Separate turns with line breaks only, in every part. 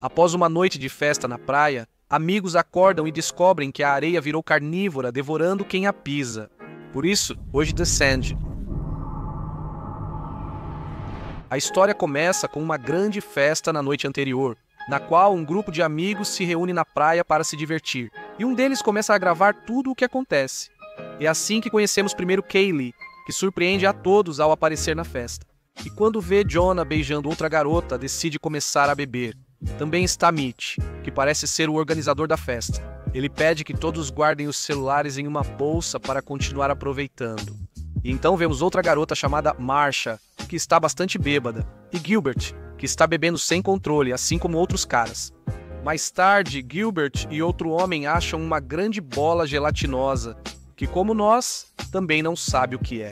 Após uma noite de festa na praia, amigos acordam e descobrem que a areia virou carnívora, devorando quem a pisa. Por isso, hoje The Sand. A história começa com uma grande festa na noite anterior, na qual um grupo de amigos se reúne na praia para se divertir. E um deles começa a gravar tudo o que acontece. É assim que conhecemos primeiro Kaylee, que surpreende a todos ao aparecer na festa. E quando vê Jonah beijando outra garota, decide começar a beber. Também está Mitch, que parece ser o organizador da festa. Ele pede que todos guardem os celulares em uma bolsa para continuar aproveitando. E então vemos outra garota chamada Marsha, que está bastante bêbada, e Gilbert, que está bebendo sem controle, assim como outros caras. Mais tarde, Gilbert e outro homem acham uma grande bola gelatinosa, que como nós, também não sabe o que é.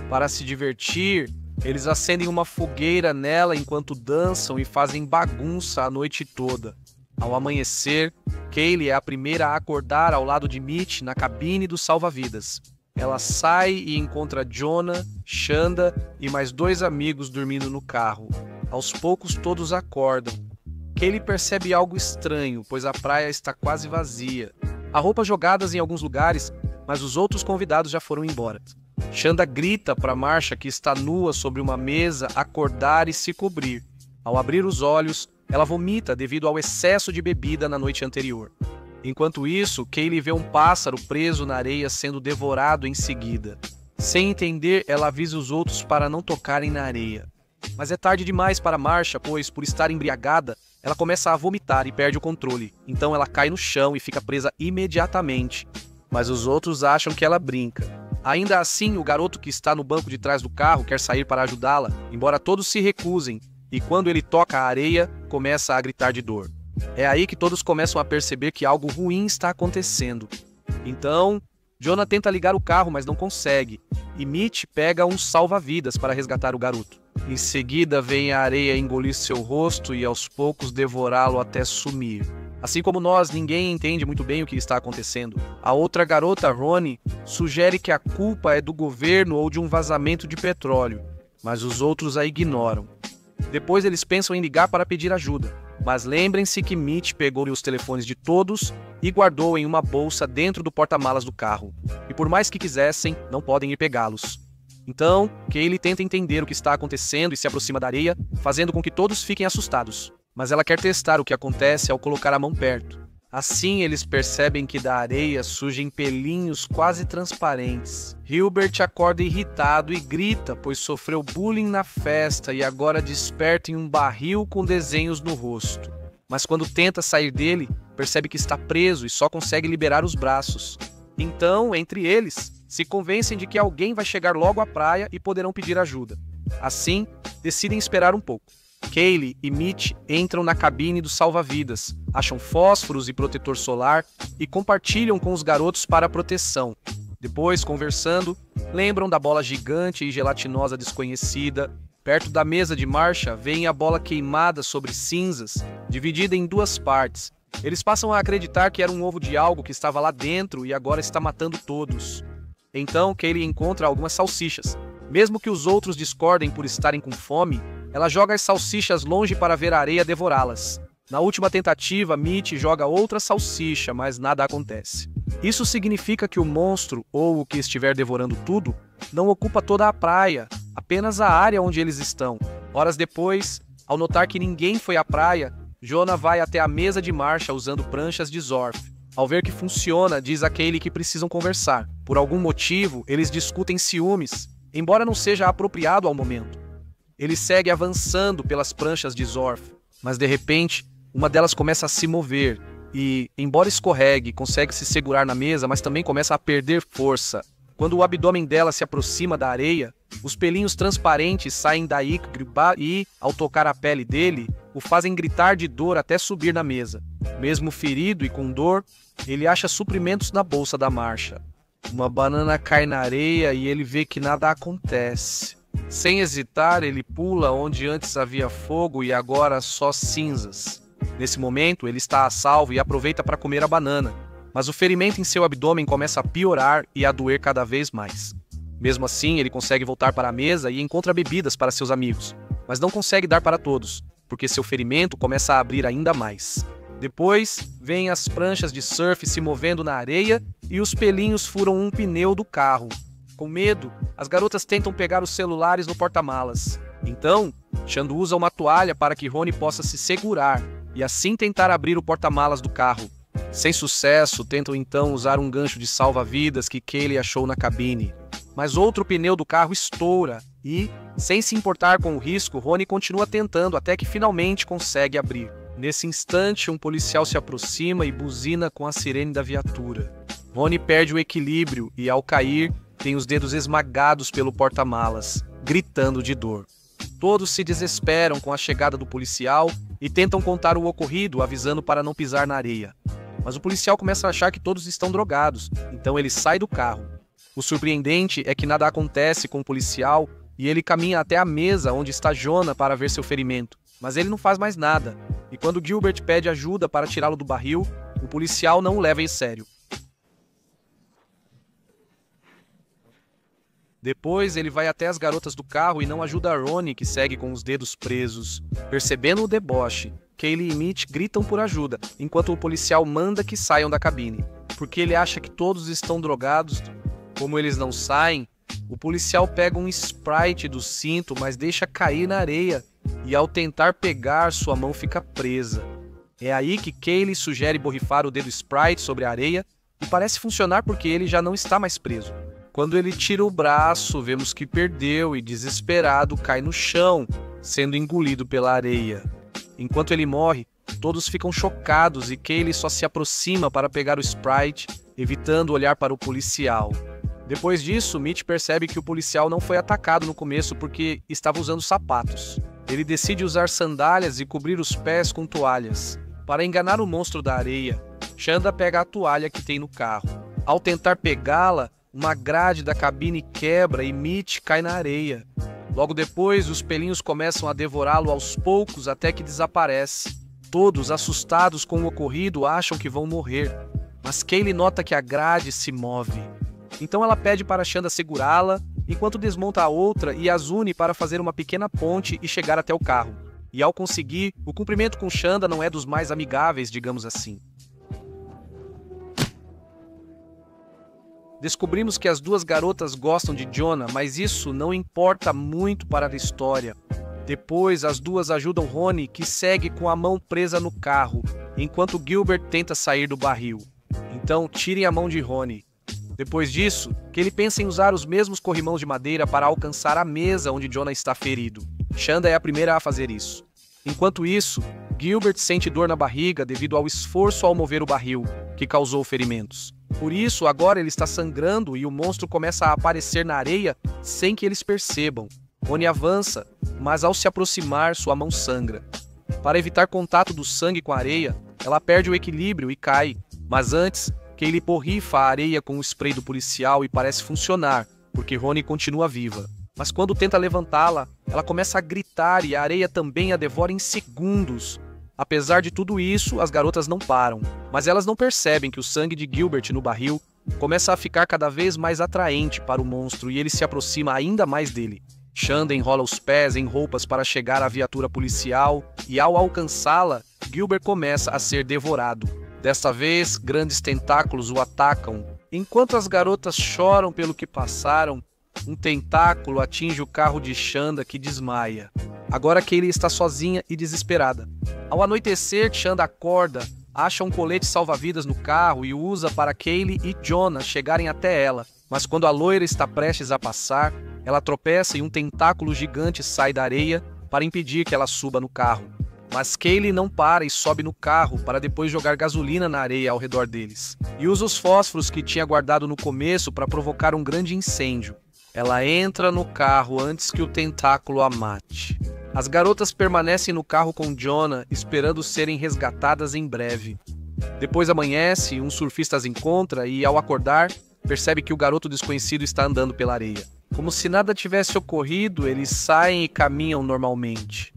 Para se divertir, eles acendem uma fogueira nela enquanto dançam e fazem bagunça a noite toda. Ao amanhecer, Kaylee é a primeira a acordar ao lado de Mitch na cabine do salva-vidas. Ela sai e encontra Jonah, Shanda e mais 2 amigos dormindo no carro. Aos poucos todos acordam. Kaylee percebe algo estranho, pois a praia está quase vazia. Há roupas jogadas em alguns lugares, mas os outros convidados já foram embora. Shanda grita para Marsha, que está nua sobre uma mesa, acordar e se cobrir. Ao abrir os olhos, ela vomita devido ao excesso de bebida na noite anterior. Enquanto isso, Kaylee vê um pássaro preso na areia sendo devorado em seguida. Sem entender, ela avisa os outros para não tocarem na areia. Mas é tarde demais para Marsha, pois, por estar embriagada, ela começa a vomitar e perde o controle. Então ela cai no chão e fica presa imediatamente. Mas os outros acham que ela brinca. Ainda assim, o garoto que está no banco de trás do carro quer sair para ajudá-la, embora todos se recusem, e quando ele toca a areia, começa a gritar de dor. É aí que todos começam a perceber que algo ruim está acontecendo. Então, Jonah tenta ligar o carro, mas não consegue, e Mitch pega um salva-vidas para resgatar o garoto. Em seguida, vem a areia engolir seu rosto e aos poucos devorá-lo até sumir. Assim como nós, ninguém entende muito bem o que está acontecendo. A outra garota, Ronnie, sugere que a culpa é do governo ou de um vazamento de petróleo, mas os outros a ignoram. Depois eles pensam em ligar para pedir ajuda, mas lembrem-se que Mitch pegou os telefones de todos e guardou em uma bolsa dentro do porta-malas do carro. E por mais que quisessem, não podem ir pegá-los. Então, Kaylee tenta entender o que está acontecendo e se aproxima da areia, fazendo com que todos fiquem assustados. Mas ela quer testar o que acontece ao colocar a mão perto. Assim, eles percebem que da areia surgem pelinhos quase transparentes. Gilbert acorda irritado e grita, pois sofreu bullying na festa e agora desperta em um barril com desenhos no rosto. Mas quando tenta sair dele, percebe que está preso e só consegue liberar os braços. Então, entre eles, se convencem de que alguém vai chegar logo à praia e poderão pedir ajuda. Assim, decidem esperar um pouco. Kaylee e Mitch entram na cabine do salva-vidas, acham fósforos e protetor solar e compartilham com os garotos para a proteção. Depois, conversando, lembram da bola gigante e gelatinosa desconhecida. Perto da mesa de Marsha, veem a bola queimada sobre cinzas, dividida em 2 partes. Eles passam a acreditar que era um ovo de algo que estava lá dentro e agora está matando todos. Então, Kaylee encontra algumas salsichas. Mesmo que os outros discordem por estarem com fome, ela joga as salsichas longe para ver a areia devorá-las. Na última tentativa, Mitch joga outra salsicha, mas nada acontece. Isso significa que o monstro, ou o que estiver devorando tudo, não ocupa toda a praia, apenas a área onde eles estão. Horas depois, ao notar que ninguém foi à praia, Jonah vai até a mesa de Marsha usando pranchas de Zorf. Ao ver que funciona, diz a Kaylee que precisam conversar. Por algum motivo, eles discutem ciúmes, embora não seja apropriado ao momento. Ele segue avançando pelas pranchas de Zorf, mas de repente, uma delas começa a se mover e, embora escorregue, consegue se segurar na mesa, mas também começa a perder força. Quando o abdômen dela se aproxima da areia, os pelinhos transparentes saem daí e, ao tocar a pele dele, o fazem gritar de dor até subir na mesa. Mesmo ferido e com dor, ele acha suprimentos na bolsa da Marsha. Uma banana cai na areia e ele vê que nada acontece. Sem hesitar, ele pula onde antes havia fogo e agora só cinzas. Nesse momento, ele está a salvo e aproveita para comer a banana, mas o ferimento em seu abdômen começa a piorar e a doer cada vez mais. Mesmo assim, ele consegue voltar para a mesa e encontra bebidas para seus amigos, mas não consegue dar para todos. porque seu ferimento começa a abrir ainda mais. Depois, vêm as pranchas de surf se movendo na areia e os pelinhos furam um pneu do carro. Com medo, as garotas tentam pegar os celulares no porta-malas. Então, Chanda usa uma toalha para que Rony possa se segurar e assim tentar abrir o porta-malas do carro. Sem sucesso, tentam então usar um gancho de salva-vidas que Kaylee achou na cabine. Mas outro pneu do carro estoura e, sem se importar com o risco, Rony continua tentando até que finalmente consegue abrir. Nesse instante, um policial se aproxima e buzina com a sirene da viatura. Rony perde o equilíbrio e, ao cair, tem os dedos esmagados pelo porta-malas, gritando de dor. Todos se desesperam com a chegada do policial e tentam contar o ocorrido, avisando para não pisar na areia. Mas o policial começa a achar que todos estão drogados, então ele sai do carro. O surpreendente é que nada acontece com o policial e ele caminha até a mesa onde está Jonah para ver seu ferimento. Mas ele não faz mais nada, e quando Gilbert pede ajuda para tirá-lo do barril, o policial não o leva em sério. Depois, ele vai até as garotas do carro e não ajuda a Rony, que segue com os dedos presos. Percebendo o deboche, Kaylee e Mitch gritam por ajuda, enquanto o policial manda que saiam da cabine. Porque ele acha que todos estão drogados. Como eles não saem, o policial pega um Sprite do cinto, mas deixa cair na areia. E ao tentar pegar, sua mão fica presa. É aí que Kaylee sugere borrifar o dedo Sprite sobre a areia, e parece funcionar porque ele já não está mais preso. Quando ele tira o braço, vemos que perdeu e, desesperado, cai no chão, sendo engolido pela areia. Enquanto ele morre, todos ficam chocados e Kaylee só se aproxima para pegar o Sprite, evitando olhar para o policial. Depois disso, Mitch percebe que o policial não foi atacado no começo porque estava usando sapatos. Ele decide usar sandálias e cobrir os pés com toalhas. Para enganar o monstro da areia, Chanda pega a toalha que tem no carro. Ao tentar pegá-la, uma grade da cabine quebra e Mitch cai na areia. Logo depois, os pelinhos começam a devorá-lo aos poucos até que desaparece. Todos, assustados com o ocorrido, acham que vão morrer. Mas Kaylee nota que a grade se move. Então ela pede para Chanda segurá-la, enquanto desmonta a outra e as une para fazer uma pequena ponte e chegar até o carro. E ao conseguir, o cumprimento com Chanda não é dos mais amigáveis, digamos assim. Descobrimos que as duas garotas gostam de Jonah, mas isso não importa muito para a história. Depois, as duas ajudam Rony, que segue com a mão presa no carro, enquanto Gilbert tenta sair do barril. Então, tirem a mão de Rony. Depois disso, ele pensa em usar os mesmos corrimãos de madeira para alcançar a mesa onde Jonah está ferido. Chanda é a primeira a fazer isso. Enquanto isso, Gilbert sente dor na barriga devido ao esforço ao mover o barril, que causou ferimentos. Por isso, agora ele está sangrando e o monstro começa a aparecer na areia sem que eles percebam. Rony avança, mas ao se aproximar, sua mão sangra. Para evitar contato do sangue com a areia, ela perde o equilíbrio e cai. Mas antes, Kaylee borrifa a areia com o spray do policial e parece funcionar, porque Rony continua viva. Mas quando tenta levantá-la, ela começa a gritar e a areia também a devora em segundos. Apesar de tudo isso, as garotas não param, mas elas não percebem que o sangue de Gilbert no barril começa a ficar cada vez mais atraente para o monstro e ele se aproxima ainda mais dele. Chanda enrola os pés em roupas para chegar à viatura policial e, ao alcançá-la, Gilbert começa a ser devorado. Desta vez, grandes tentáculos o atacam. Enquanto as garotas choram pelo que passaram, um tentáculo atinge o carro de Chanda, que desmaia. Agora Kaylee está sozinha e desesperada. Ao anoitecer, Chanda acorda, acha um colete salva-vidas no carro e o usa para Kaylee e Jonah chegarem até ela. Mas quando a loira está prestes a passar, ela tropeça e um tentáculo gigante sai da areia para impedir que ela suba no carro. Mas Kaylee não para e sobe no carro para depois jogar gasolina na areia ao redor deles. E usa os fósforos que tinha guardado no começo para provocar um grande incêndio. Ela entra no carro antes que o tentáculo a mate. As garotas permanecem no carro com Jonah, esperando serem resgatadas em breve. Depois amanhece, um surfista as encontra e, ao acordar, percebe que o garoto desconhecido está andando pela areia. Como se nada tivesse ocorrido, eles saem e caminham normalmente.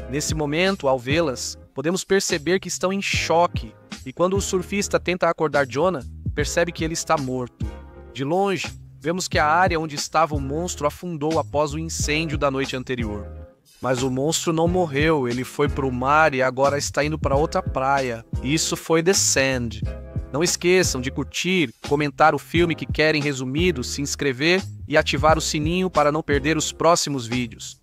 Nesse momento, ao vê-las, podemos perceber que estão em choque, e quando o surfista tenta acordar Jonah, percebe que ele está morto. De longe, vemos que a área onde estava o monstro afundou após o incêndio da noite anterior. Mas o monstro não morreu, ele foi pro mar e agora está indo para outra praia. Isso foi The Sand. Não esqueçam de curtir, comentar o filme que querem resumido, se inscrever e ativar o sininho para não perder os próximos vídeos.